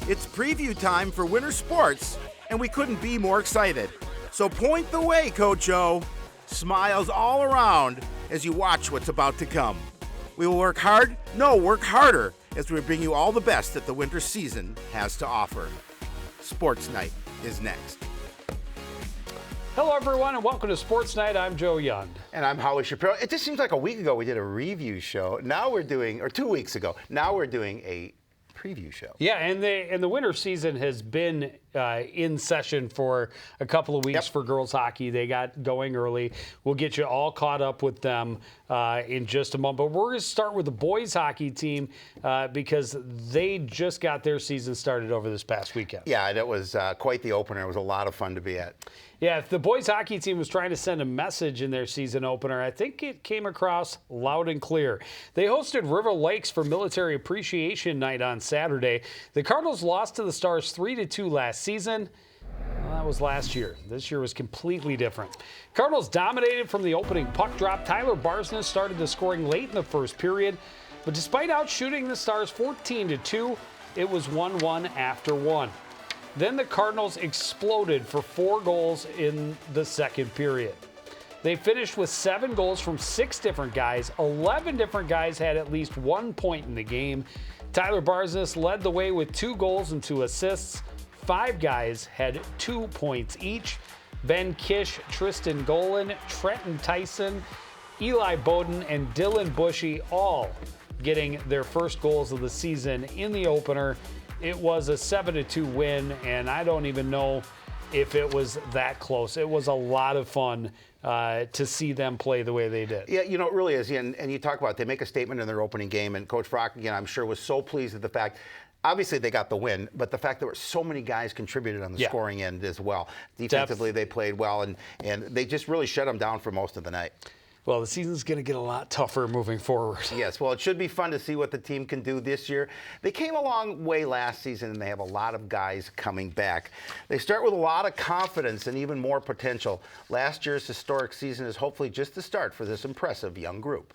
It's preview time for winter sports, and we couldn't be more excited. So point the way, Coach O. Smiles all around as you watch what's about to come. We will work hard, work harder, as we bring you all the best that the winter season has to offer. Sports Night is next. Hello, everyone, and welcome to Sports Night. I'm Joe Young. And I'm Howie Shapiro. It just seems like a week ago we did a review show. Now we're doing, or 2 weeks ago, now we're doing a preview show. Yeah, and the winter season has been in session for a couple of weeks for girls hockey. They got going early. We'll get you all caught up with them in just a moment. But we're going to start with the boys hockey team because they just got their season started over this past weekend. Yeah, and it was quite the opener. It was a lot of fun to be at. Yeah, if the boys hockey team was trying to send a message in their season opener, I think it came across loud and clear. They hosted River Lakes for Military Appreciation Night on Saturday. The Cardinals lost to the Stars 3-2 last season. Well, that was last year. This year was completely different. Cardinals dominated from the opening puck drop. Tyler Barsness started the scoring late in the first period, but despite outshooting the Stars 14-2, it was 1-1 after one. Then the Cardinals exploded for 4 goals in the second period. They finished with 7 goals from 6 different guys. 11 different guys had at least 1 point in the game. Tyler Barsness led the way with 2 goals and 2 assists. 5 guys had 2 points each. Ben Kish, Tristan Golan, Trenton Tyson, Eli Bowden, and Dylan Bushy all getting their first goals of the season in the opener. It was a 7-2 win, and I don't even know if it was that close. It was a lot of fun to see them play the way they did. Yeah, you know, it really is. And you talk about it, they make a statement in their opening game, and Coach Brock, again, I'm sure was so pleased with the fact, obviously they got the win, but the fact there were so many guys contributed on the scoring end as well. Defensively, they played well, and they just really shut them down for most of the night. Well, the season's going to get a lot tougher moving forward. Yes, well, it should be fun to see what the team can do this year. They came a long way last season, and they have a lot of guys coming back. They start with a lot of confidence and even more potential. Last year's historic season is hopefully just the start for this impressive young group.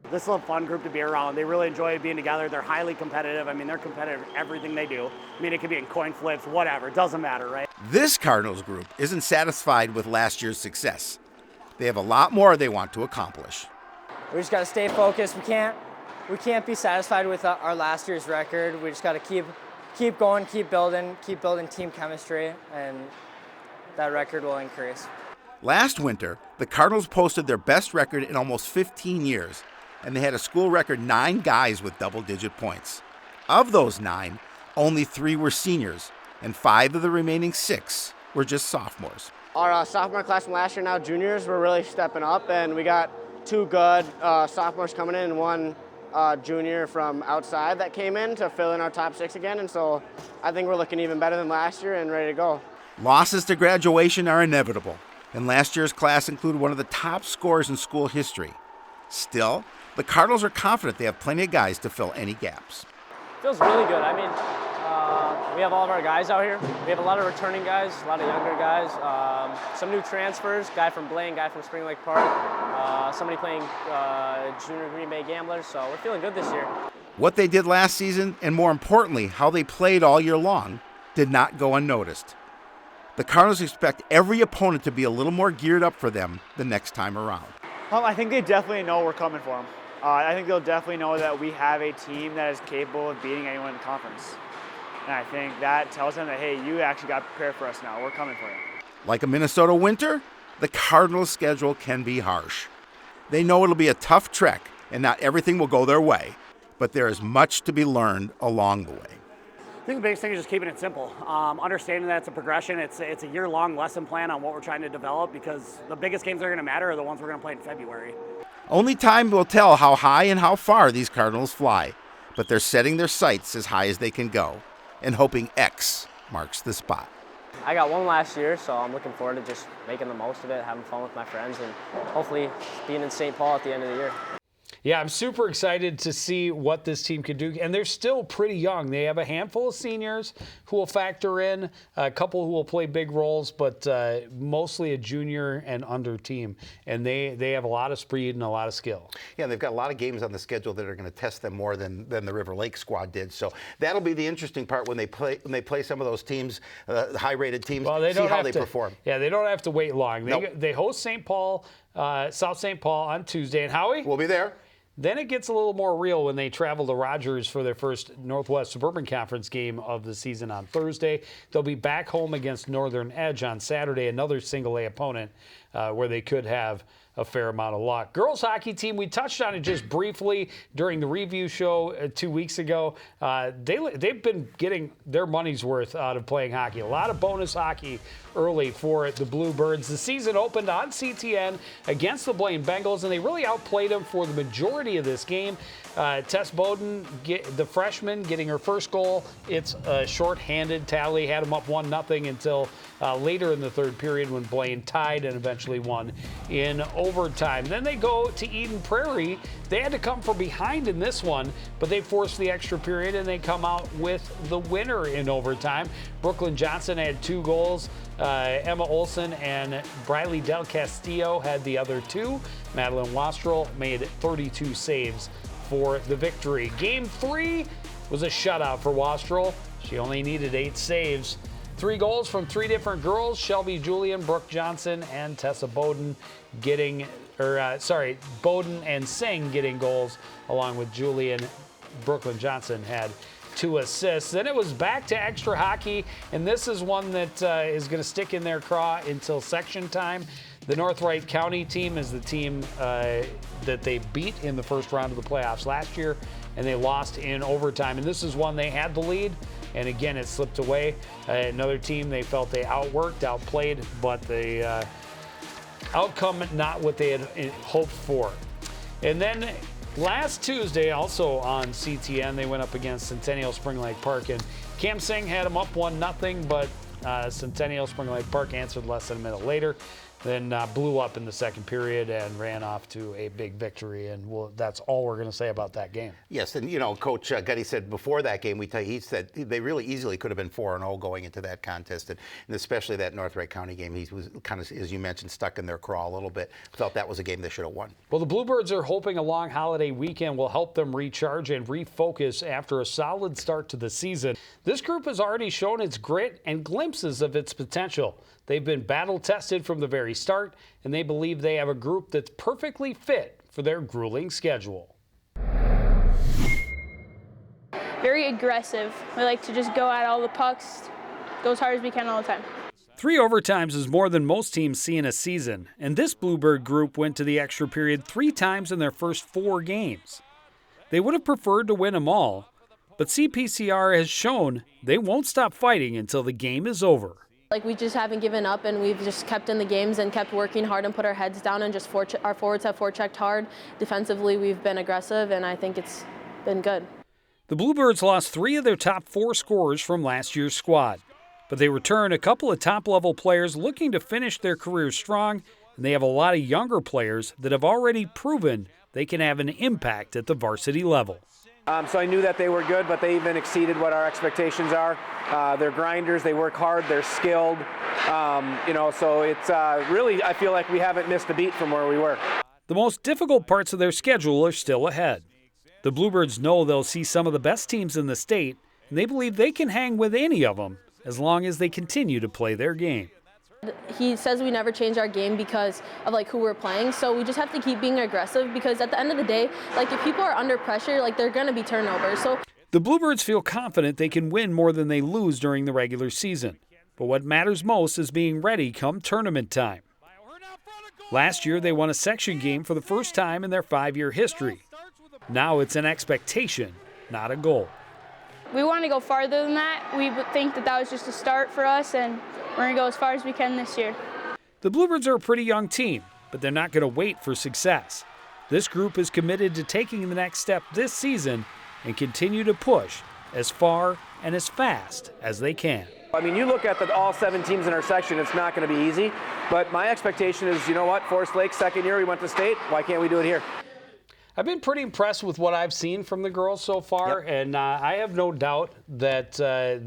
This is a fun group to be around. They really enjoy being together. They're highly competitive. I mean, they're competitive in everything they do. I mean, it could be in coin flips, whatever. It doesn't matter, right? This Cardinals group isn't satisfied with last year's success. They have a lot more they want to accomplish. We just got to stay focused. We can't be satisfied with our last year's record. We just got to keep going, keep building team chemistry, and that record will increase. Last winter, the Cardinals posted their best record in almost 15 years. And they had a school record 9 guys with double-digit points. Of those 9, only 3 were seniors, and 5 of the remaining 6 were just sophomores. Our sophomore class from last year, now juniors, were really stepping up, and we got 2 good sophomores coming in and 1 junior from outside that came in to fill in our top 6 again, and so I think we're looking even better than last year and ready to go. Losses to graduation are inevitable, and last year's class included one of the top scorers in school history. Still, the Cardinals are confident they have plenty of guys to fill any gaps. Feels really good. I mean, we have all of our guys out here. We have a lot of returning guys, a lot of younger guys, some new transfers, guy from Blaine, guy from Spring Lake Park, somebody playing junior Green Bay Gamblers, so we're feeling good this year. What they did last season, and more importantly, how they played all year long, did not go unnoticed. The Cardinals expect every opponent to be a little more geared up for them the next time around. I think they definitely know we're coming for them. I think they'll definitely know that we have a team that is capable of beating anyone in the conference. And I think that tells them that, hey, you actually got prepared for us now. We're coming for you. Like a Minnesota winter, the Cardinals' schedule can be harsh. They know it'll be a tough trek, and not everything will go their way, but there is much to be learned along the way. I think the biggest thing is just keeping it simple. Understanding that it's a progression. It's a year-long lesson plan on what we're trying to develop, because the biggest games that are going to matter are the ones we're going to play in February. Only time will tell how high and how far these Cardinals fly, but they're setting their sights as high as they can go and hoping X marks the spot. I got one last year, so I'm looking forward to just making the most of it, having fun with my friends, and hopefully being in St. Paul at the end of the year. Yeah, I'm super excited to see what this team can do. And they're still pretty young. They have a handful of seniors who will factor in, a couple who will play big roles, but mostly a junior and under team. And they have a lot of speed and a lot of skill. Yeah, and they've got a lot of games on the schedule that are going to test them more than the River Lake squad did. So that'll be the interesting part when they play some of those teams, high-rated teams, well, they see don't how have they to perform. Yeah, they don't have to wait long. Nope. They host St. Paul, South St. Paul on Tuesday. And Howie? We'll be there. Then it gets a little more real when they travel to Rogers for their first Northwest Suburban Conference game of the season on Thursday. They'll be back home against Northern Edge on Saturday, another single-A opponent where they could have a fair amount of luck. Girls hockey team, we touched on it just briefly during the review show 2 weeks ago. They've been getting their money's worth out of playing hockey. A lot of bonus hockey early for the Bluebirds. The season opened on CTN against the Blaine Bengals, and they really outplayed them for the majority of this game. Tess Bowden, the freshman, getting her first goal. It's a shorthanded tally, had them up 1-0 until later in the third period when Blaine tied and eventually won in overtime. Then they go to Eden Prairie. They had to come from behind in this one, but they forced the extra period and they come out with the winner in overtime. Brooklyn Johnson had 2 goals. Emma Olson and Briley Del Castillo had the other 2. Madeline Wastrel made 32 saves for the victory. Game 3 was a shutout for Wastrel. She only needed 8 saves. 3 goals from 3 different girls: Shelby Julian, Brooke Johnson, and Tessa Bowden Bowden and Singh getting goals, along with Julian. Brooklyn Johnson had 2 assists. Then it was back to extra hockey, and this is one that is going to stick in their craw until section time. The North Wright County team is the team that they beat in the first round of the playoffs last year, and they lost in overtime. And this is one they had the lead, and again, it slipped away. Another team they felt they outworked, outplayed, but the outcome not what they had hoped for. And then last Tuesday, also on CTN, they went up against Centennial Spring Lake Park, and Cam Singh had them up 1-0, but Centennial Spring Lake Park answered less than a minute later. Then blew up in the second period and ran off to a big victory. And that's all we're going to say about that game. Yes, and Coach Gutty said before that game, he said they really easily could have been 4-0 going into that contest, and especially that North Wright County game. He was kind of, as you mentioned, stuck in their craw a little bit. Felt that was a game they should have won. Well, the Bluebirds are hoping a long holiday weekend will help them recharge and refocus after a solid start to the season. This group has already shown its grit and glimpses of its potential. They've been battle-tested from the very start, and they believe they have a group that's perfectly fit for their grueling schedule. Very aggressive. We like to just go at all the pucks, go as hard as we can all the time. 3 overtimes is more than most teams see in a season, and this Bluebird group went to the extra period 3 times in their first 4 games. They would have preferred to win them all, but CPCR has shown they won't stop fighting until the game is over. We just haven't given up, and we've just kept in the games and kept working hard and put our heads down, and just our forwards have forechecked hard. Defensively, we've been aggressive, and I think it's been good. The Bluebirds lost 3 of their top 4 scorers from last year's squad, but they return a couple of top-level players looking to finish their careers strong, and they have a lot of younger players that have already proven they can have an impact at the varsity level. So I knew that they were good, but they even exceeded what our expectations are. They're grinders, they work hard, they're skilled. So it's really, I feel like we haven't missed a beat from where we were. The most difficult parts of their schedule are still ahead. The Bluebirds know they'll see some of the best teams in the state, and they believe they can hang with any of them as long as they continue to play their game. He says we never change our game because of who we're playing, so we just have to keep being aggressive, because at the end of the day, if people are under pressure, they're going to be turnovers. So the Bluebirds feel confident they can win more than they lose during the regular season, but what matters most is being ready come tournament time. Last year, they won a section game for the first time in their 5-year history. Now it's an expectation, not a goal. We want to go farther than that. We think that was just a start for us, and we're going to go as far as we can this year. The Bluebirds are a pretty young team, but they're not going to wait for success. This group is committed to taking the next step this season and continue to push as far and as fast as they can. I mean, you look at all 7 teams in our section, it's not going to be easy, but my expectation is, Forest Lake, second year, we went to state, why can't we do it here? I've been pretty impressed with what I've seen from the girls so far, and I have no doubt that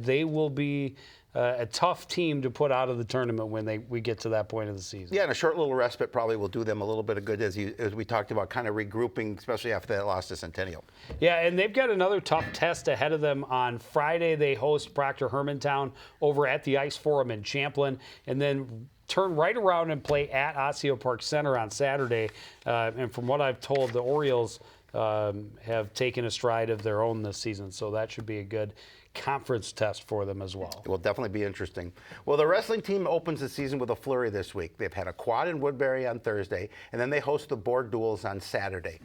they will be a tough team to put out of the tournament when we get to that point of the season. Yeah, and a short little respite probably will do them a little bit of good, as we talked about, kind of regrouping, especially after that loss to Centennial. Yeah, and they've got another tough test ahead of them. On Friday, they host Proctor Hermantown over at the Ice Forum in Champlin, and then turn right around and play at Osseo Park Center on Saturday. And from what I've told, the Orioles have taken a stride of their own this season, so that should be a good conference test for them as well. It will definitely be interesting. Well, the wrestling team opens the season with a flurry this week. They've had a quad in Woodbury on Thursday, and then they host the board duels on Saturday.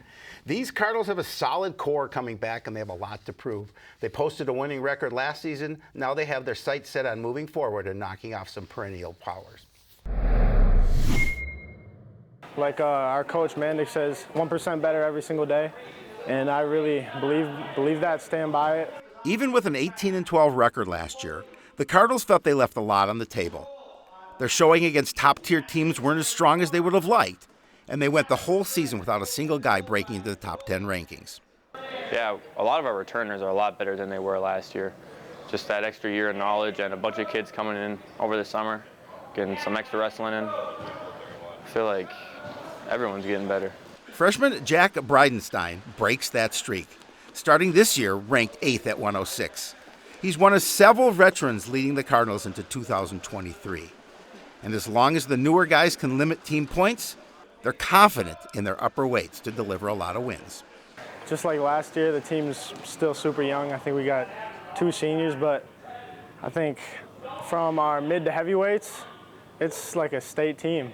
These Cardinals have a solid core coming back, and they have a lot to prove. They posted a winning record last season. Now they have their sights set on moving forward and knocking off some perennial powers. Like our coach Mandic says, 1% better every single day, and I really believe that, stand by it. Even with an 18-12 record last year, the Cardinals felt they left a lot on the table. Their showing against top-tier teams weren't as strong as they would have liked, and they went the whole season without a single guy breaking into the top 10 rankings. Yeah, a lot of our returners are a lot better than they were last year. Just that extra year of knowledge and a bunch of kids coming in over the summer, getting some extra wrestling in. I feel like everyone's getting better. Freshman Jack Bridenstine breaks that streak, starting this year ranked 8th at 106. He's one of several veterans leading the Cardinals into 2023. And as long as the newer guys can limit team points, they're confident in their upper weights to deliver a lot of wins. Just like last year, the team's still super young. I think we got 2 seniors, but I think from our mid to heavyweights, it's like a state team.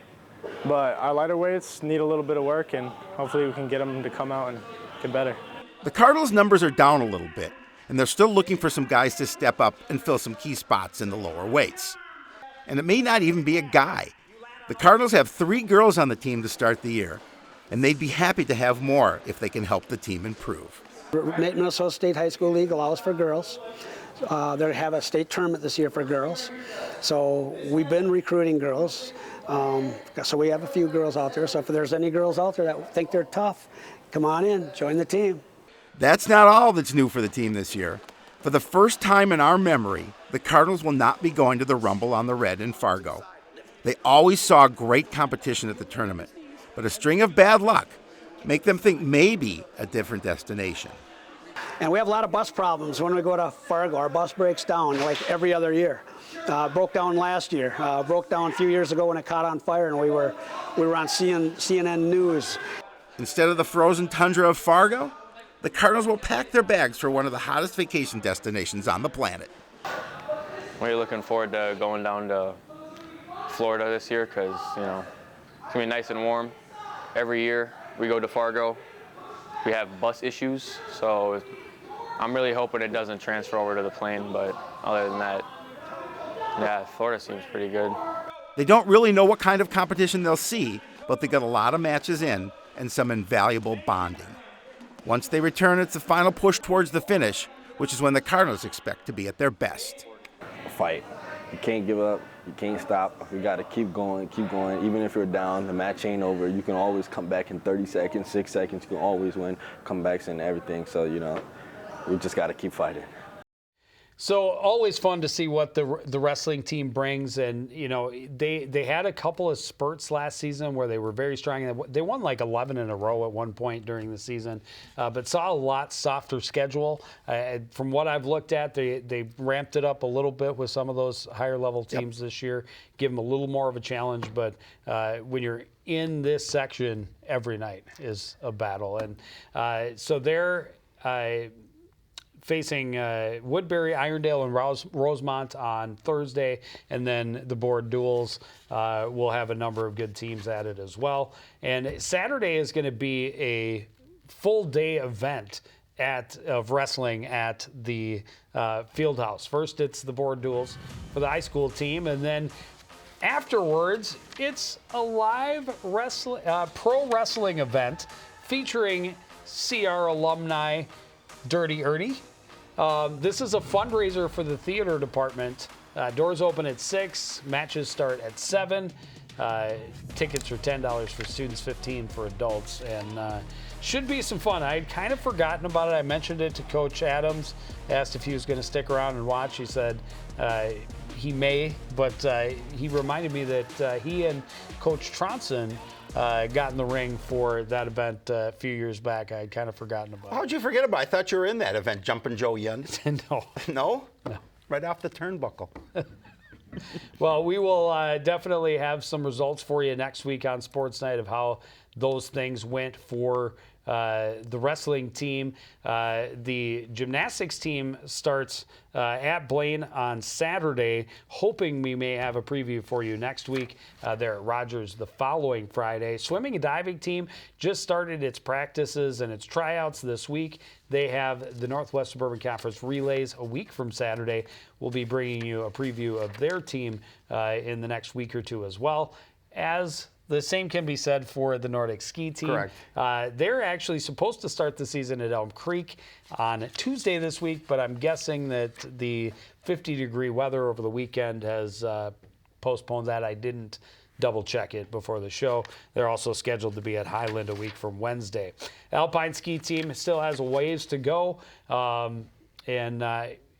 But our lighter weights need a little bit of work, and hopefully we can get them to come out and get better. The Cardinals' numbers are down a little bit, and they're still looking for some guys to step up and fill some key spots in the lower weights. And it may not even be a guy. The Cardinals have 3 girls on the team to start the year, and they'd be happy to have more if they can help the team improve. Minnesota State High School League allows for girls. They have a state tournament this year for girls. So we've been recruiting girls. So we have a few girls out there. So if there's any girls out there that think they're tough, come on in, join the team. That's not all that's new for the team this year. For the first time in our memory, the Cardinals will not be going to the Rumble on the Red in Fargo. They always saw great competition at the tournament, but a string of bad luck make them think maybe a different destination. And we have a lot of bus problems when we go to Fargo. Our bus breaks down like every other year. Broke down last year. Broke down a few years ago when it caught on fire, and we were on CNN News. Instead of the frozen tundra of Fargo, the Cardinals will pack their bags for one of the hottest vacation destinations on the planet. We're looking forward to going down to Florida this year because, it's going to be nice and warm. Every year we go to Fargo. We have bus issues, so I'm really hoping it doesn't transfer over to the plane, but other than that, yeah, Florida seems pretty good. They don't really know what kind of competition they'll see, but they got a lot of matches in and some invaluable bonding. Once they return, it's the final push towards the finish, which is when the Cardinals expect to be at their best. Fight. You can't give up. You can't stop. We got to keep going, keep going. Even if you're down, the match ain't over. You can always come back in 30 seconds, 6 seconds. You can always win, comebacks and everything. So, we just got to keep fighting. So always fun to see what the wrestling team brings, and they had a couple of spurts last season where they were very strong. They won like 11 in a row at one point during the season, but saw a lot softer schedule. From what I've looked at, they ramped it up a little bit with some of those higher level teams this year, give them a little more of a challenge. But when you're in this section, every night is a battle, and so they're facing Woodbury, Irondale, and Rosemont on Thursday, and then the board duels will have a number of good teams at it as well. And Saturday is going to be a full-day event of wrestling at the field house. First, it's the board duels for the high school team, and then afterwards, it's a live pro wrestling event featuring CR alumni Dirty Ernie. This is a fundraiser for the theater department. Doors open at 6, matches start at 7. Tickets are $10 for students, $15 for adults, and should be some fun. I had kind of forgotten about it. I mentioned it to Coach Adams, asked if he was going to stick around and watch. He said he may, but he reminded me that he and Coach Tronson got in the ring for that event a few years back. I had kind of forgotten about it. How'd you forget about it? I thought you were in that event, Jumpin' Joe Yun. No. No? No. Right off the turnbuckle. Well, we will definitely have some results for you next week on Sports Night of how those things went for the wrestling team. The gymnastics team starts at Blaine on Saturday, hoping we may have a preview for you next week. There at Rogers the following Friday. Swimming and diving team just started its practices and its tryouts this week. They have the Northwest Suburban Conference Relays a week from Saturday. We'll be bringing you a preview of their team in the next week or two as well. As the same can be said for the Nordic ski team. Correct. They're actually supposed to start the season at Elm Creek on Tuesday this week, but I'm guessing that the 50-degree weather over the weekend has postponed that. I didn't double check it before the show. They're also scheduled to be at Highland a week from Wednesday. Alpine ski team still has a ways to go, and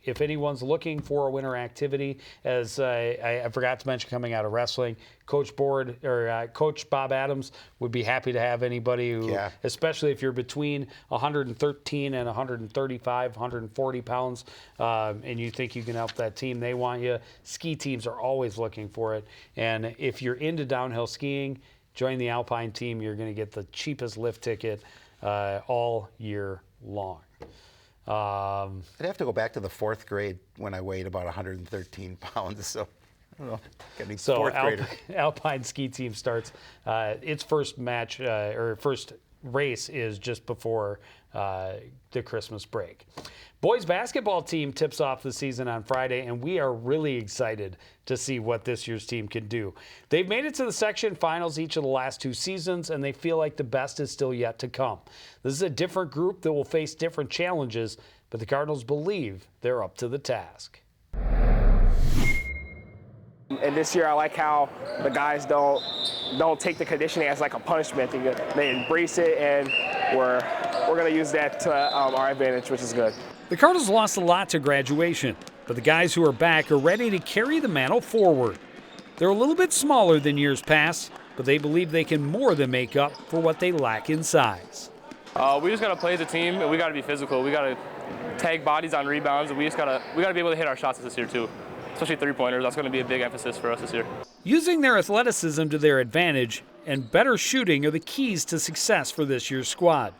if anyone's looking for a winter activity, as I forgot to mention coming out of wrestling, Coach Bob Adams would be happy to have anybody who, especially if you're between 113 and 135, 140 pounds, and you think you can help that team, they want you. Ski teams are always looking for it. And if you're into downhill skiing, join the Alpine team. You're going to get the cheapest lift ticket all year long. I'd have to go back to the 4th grade when I weighed about 113 pounds. So, I don't know. Getting so fourth grader. Alpine ski team starts. Its first match or first race is just before the Christmas break. Boys basketball team tips off the season on Friday, and we are really excited to see what this year's team can do. They've made it to the section finals each of the last 2 seasons, and they feel like the best is still yet to come. This is a different group that will face different challenges, but the Cardinals believe they're up to the task. And this year, I like how the guys don't take the conditioning as like a punishment. They embrace it, and we're going to use that to our advantage, which is good. The Cardinals lost a lot to graduation, but the guys who are back are ready to carry the mantle forward. They're a little bit smaller than years past, but they believe they can more than make up for what they lack in size. We just got to play as a team, and we got to be physical. We got to tag bodies on rebounds, and we got to be able to hit our shots this year too, especially 3-pointers. That's going to be a big emphasis for us this year. Using their athleticism to their advantage and better shooting are the keys to success for this year's squad.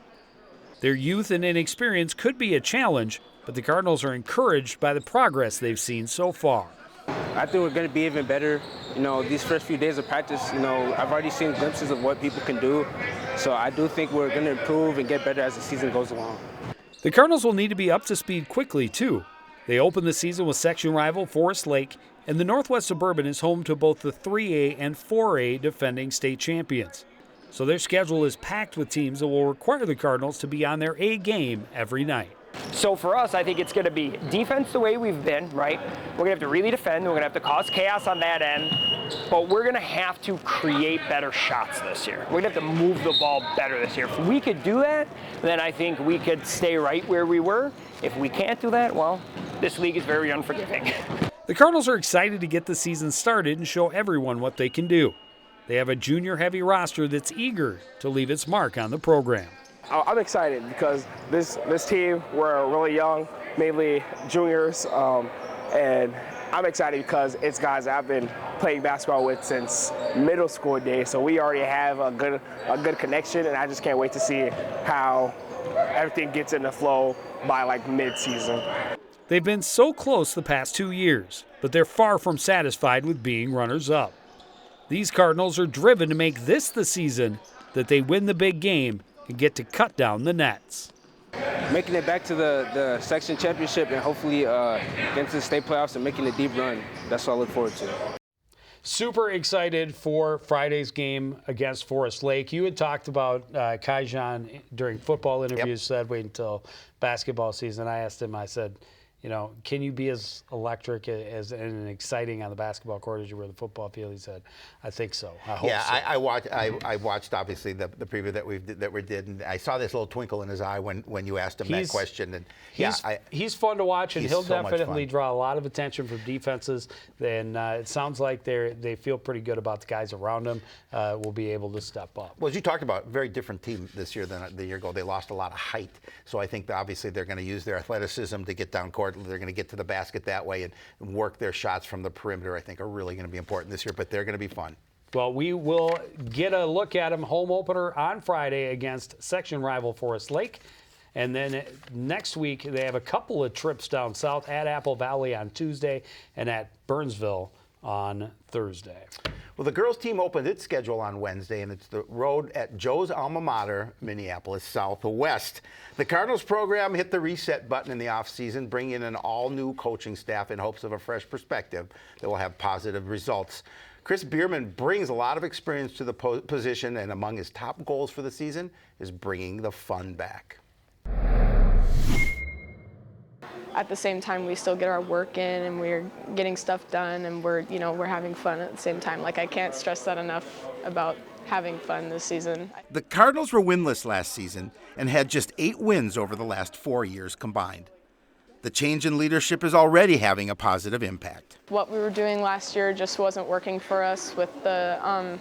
Their youth and inexperience could be a challenge, but the Cardinals are encouraged by the progress they've seen so far. I think we're going to be even better. These first few days of practice, I've already seen glimpses of what people can do. So I do think we're going to improve and get better as the season goes along. The Cardinals will need to be up to speed quickly, too. They open the season with section rival Forest Lake, and the Northwest Suburban is home to both the 3A and 4A defending state champions. So their schedule is packed with teams that will require the Cardinals to be on their A game every night. So for us, I think it's going to be defense the way we've been, right? We're going to have to really defend. We're going to have to cause chaos on that end. But we're going to have to create better shots this year. We're going to have to move the ball better this year. If we could do that, then I think we could stay right where we were. If we can't do that, well, this league is very unforgiving. The Cardinals are excited to get the season started and show everyone what they can do. They have a junior-heavy roster that's eager to leave its mark on the program. I'm excited because this team, we're really young, mainly juniors, and I'm excited because it's guys I've been playing basketball with since middle school days, so we already have a good connection, and I just can't wait to see how everything gets in the flow by like mid-season. They've been so close the past 2 years, but they're far from satisfied with being runners-up. These Cardinals are driven to make this the season that they win the big game and get to cut down the nets. Making it back to the section championship and hopefully getting to the state playoffs and making a deep run, that's what I look forward to. Super excited for Friday's game against Forest Lake. You had talked about Kaijan during football interviews, said wait until basketball season. I asked him, I said, you know, can you be as electric as and exciting on the basketball court as you were the football field? He said, I think so. I hope so. I watched obviously the preview that we did, and I saw this little twinkle in his eye when you asked him that question. And he's fun to watch, and he'll so definitely draw a lot of attention from defenses. And it sounds like they feel pretty good about the guys around him. Will be able to step up. Well, as you talked about, very different team this year than the year ago. They lost a lot of height, so I think obviously they're going to use their athleticism to get down court. They're going to get to the basket that way and work their shots from the perimeter. I think are really going to be important this year, but they're going to be fun. Well, we will get a look at them home opener on Friday against section rival Forest Lake. And then next week, they have a couple of trips down south at Apple Valley on Tuesday and at Burnsville on Thursday. Well, the girls team opened its schedule on Wednesday, and it's the road at Joe's alma mater, Minneapolis Southwest. The Cardinals program hit the reset button in the offseason, bringing in an all-new coaching staff in hopes of a fresh perspective that will have positive results. Chris Bierman brings a lot of experience to the position, and among his top goals for the season is bringing the fun back. At the same time, we still get our work in and we're getting stuff done and we're having fun at the same time. Like, I can't stress that enough about having fun this season. The Cardinals were winless last season and had just 8 wins over the last 4 years combined. The change in leadership is already having a positive impact. What we were doing last year just wasn't working for us with the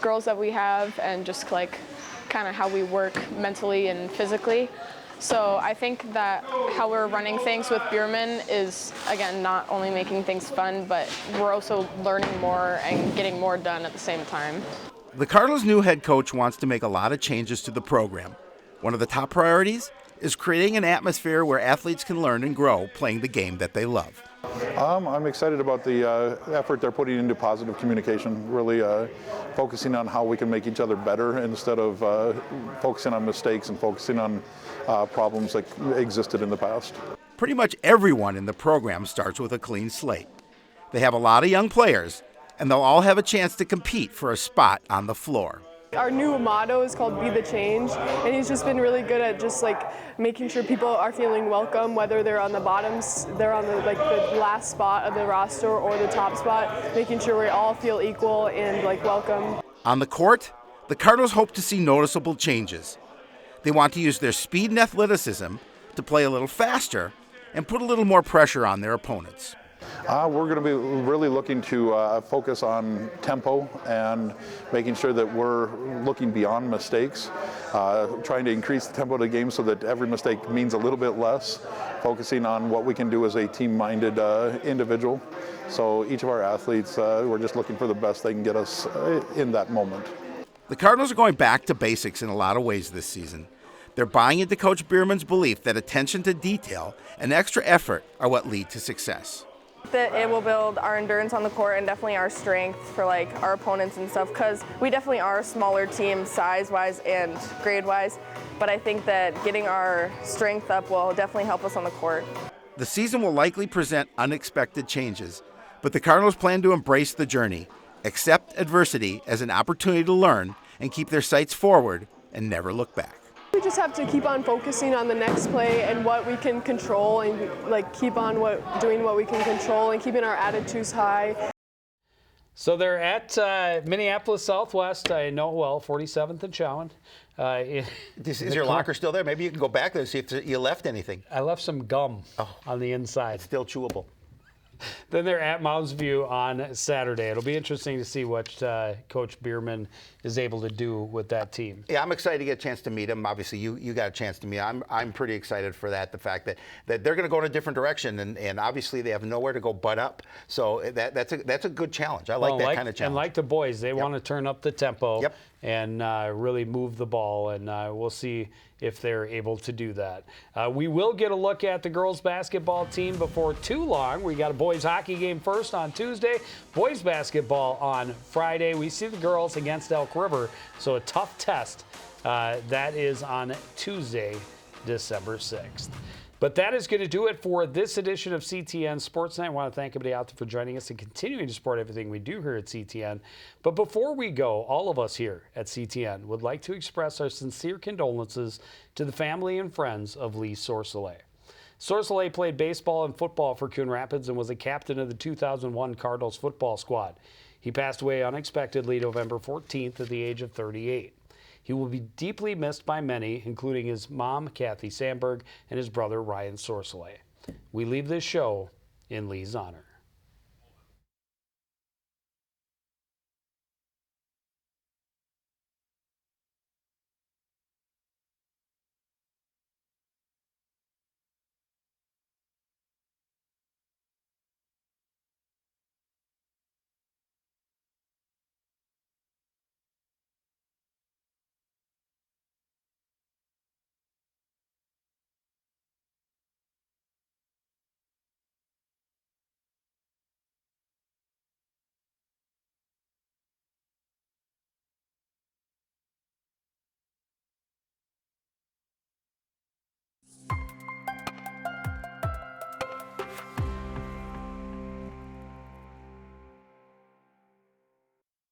girls that we have and just like kind of how we work mentally and physically. So I think that how we're running things with Bierman is, again, not only making things fun, but we're also learning more and getting more done at the same time. The Cardinals' new head coach wants to make a lot of changes to the program. One of the top priorities is creating an atmosphere where athletes can learn and grow playing the game that they love. I'm excited about the effort they're putting into positive communication, really focusing on how we can make each other better instead of focusing on mistakes and focusing on problems that existed in the past. Pretty much everyone in the program starts with a clean slate. They have a lot of young players, and they'll all have a chance to compete for a spot on the floor. Our new motto is called Be the Change, and he's just been really good at just like making sure people are feeling welcome, whether they're on the bottoms, they're on the last spot of the roster or the top spot, making sure we all feel equal and welcome. On the court, the Cardinals hope to see noticeable changes. They want to use their speed and athleticism to play a little faster and put a little more pressure on their opponents. We're going to be really looking to focus on tempo and making sure that we're looking beyond mistakes, trying to increase the tempo of the game so that every mistake means a little bit less, focusing on what we can do as a team-minded individual. So each of our athletes, we're just looking for the best they can get us in that moment. The Cardinals are going back to basics in a lot of ways this season. They're buying into Coach Bierman's belief that attention to detail and extra effort are what lead to success. That it will build our endurance on the court and definitely our strength for our opponents and stuff, because we definitely are a smaller team size-wise and grade-wise, but I think that getting our strength up will definitely help us on the court. The season will likely present unexpected changes, but the Cardinals plan to embrace the journey, accept adversity as an opportunity to learn, and keep their sights forward and never look back. We just have to keep on focusing on the next play and what we can control and keep on doing what we can control and keeping our attitudes high. So they're at Minneapolis Southwest. I know well, 47th and Chowan. Is your locker still there? Maybe you can go back there and see if you left anything. I left some gum on the inside. It's still chewable. Then they're at Mounds View on Saturday. It'll be interesting to see what Coach Bierman is able to do with that team. Yeah, I'm excited to get a chance to meet him. Obviously, you got a chance to meet him. I'm pretty excited for that. The fact that they're going to go in a different direction, and obviously they have nowhere to go but up. So that's a good challenge. I like that kind of challenge. And like the boys, they want to turn up the tempo and really move the ball, and we'll see if they're able to do that. We will get a look at the girls basketball team before too long. We got a boys hockey game first on Tuesday, boys basketball on Friday. We see the girls against Elk River, so a tough test. That is on Tuesday, December 6th. But that is going to do it for this edition of CTN Sportsnight. I want to thank everybody out there for joining us and continuing to support everything we do here at CTN. But before we go, all of us here at CTN would like to express our sincere condolences to the family and friends of Lee Sourcelet. Sorsele played baseball and football for Coon Rapids and was a captain of the 2001 Cardinals football squad. He passed away unexpectedly November 14th at the age of 38. He will be deeply missed by many, including his mom, Kathy Sandberg, and his brother, Ryan Sorsele. We leave this show in Lee's honor.